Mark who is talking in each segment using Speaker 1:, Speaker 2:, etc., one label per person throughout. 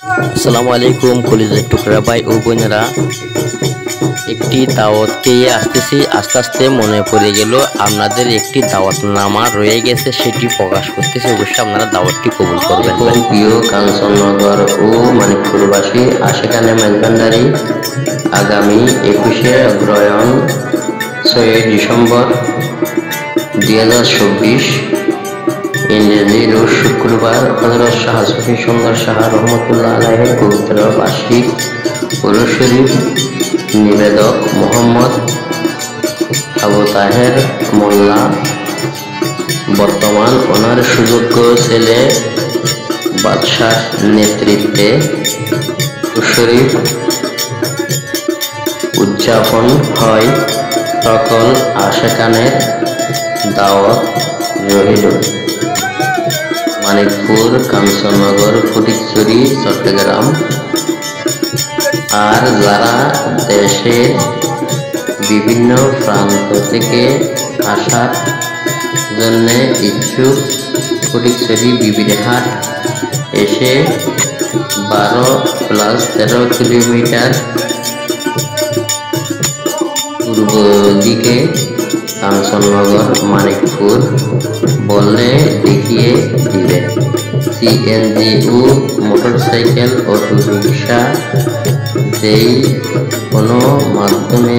Speaker 1: আসসালামু আলাইকুম কলিজার টুকরা ভাই ও বোনেরা, একটি দাওয়াত খেয়ে আসতেছি। আস্তে আস্তে মনে পড়ে গেল আপনাদের একটি দাওয়াতনামা রয়ে গেছে, সেটি প্রকাশ করতেছি। অবশ্যই আপনারা দাওয়াতটি কবুল করবেন। প্রিয় কাঞ্চননগর ও মানিকপুরবাসী, আশেকানে মেজবান্ডারি আগামী 21শে অগ্রহায়ণ 6 ডিসেম্বর 2024 ইংরেজি রোজ শুক্রবার হযরত শাহ সুফি সুন্দর শাহ রহমতুল্লাহ আলাইহির পবিত্র বার্ষিক উরুস শরীফ নিবেদক মোহাম্মদ আবু তাহের মোল্লা, বর্তমান ওনার সুযোগ্য ছেলে বাদশার নেতৃত্বে উরুস শরীফ উদযাপন হয়। সকল আশেকানের দাওয়াত রহিল। মানিকপুর, কাঞ্চননগর, ফটিকছড়ি, চট্টগ্রাম আর যারা দেশের বিভিন্ন প্রান্ত থেকে আসার জন্য ইচ্ছুক, ফটিকছড়ি বিবিরহাট এসে 12+13 কিলোমিটার পূর্ব দিকে কাঞ্চননগর মানিকপুর বললে দেখিয়ে দিবে। সিএনজি ও মোটরসাইকেল, অটো রিক্সা যেই কোনো মাধ্যমে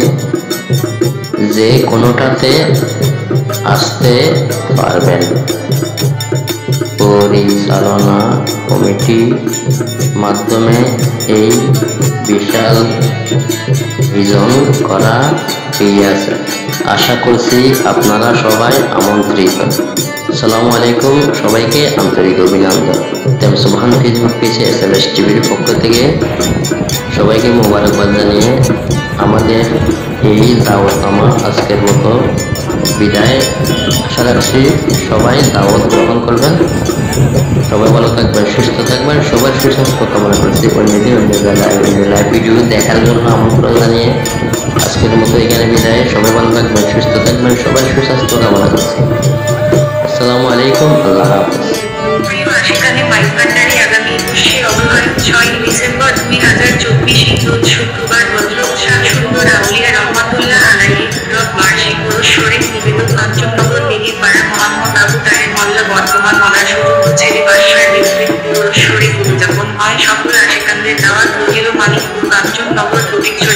Speaker 1: যে কোনোটাতে আসতে পারবেন। পরিচালনা কমিটি মাধ্যমে এই বিশাল আয়োজন করা হইয়াছে। আশা করছি আপনারা সবাই আমন্ত্রিত। আসসালামু আলাইকুম, সবাইকে আন্তরিক অভিনন্দন। সুবহান ফেসবুক পেজে SMS টিভির পক্ষ থেকে সবাইকে মোবারকবাদ জানিয়ে আমাদের এই দাওয়াতনামা আজকের মতো বিদায়। আশা রাখছি সবাই দাওয়াত গ্রহণ করবেন। সবাই ভালো থাকবেন, সুস্থ থাকবেন, সবার সুস্বাস্থ্য কামনা করছি। অন্য লাইভ ভিডিও দেখার জন্য আমন্ত্রণ জানিয়ে আজকের মতো এখানে বিদায়। সবাই ভালো থাকবেন, সুস্থ থাকবেন, সবার সুস্বাস্থ্য কামনা করছি। আসসালামু আলাইকুম, আল্লাহ হাফেজ।
Speaker 2: প্রিয় আশিকানে মাইজভান্ডারি আগামী 21শে অগ্রহায়ণ 6 ডিসেম্বর 2024 রোজ শুক্রবার হযরত শাহ সুন্দর আউলিয়া রহমাতুল্লাহ আলাইহির বার্ষিক উরুস শরীফ নিবেদক কাঞ্চননগর বেগিরপাড়া মোহাম্মদ আবু তাহের মোল্লা, বর্তমান ওনার সুযোগ্য ছেলে বাদশার নেতৃত্বে উরুস শরীফ উদযাপন হয়। সকল আশিকানদের দাওয়াত রইল। মানিকপুর, কাঞ্চননগর, ফটিকছড়ি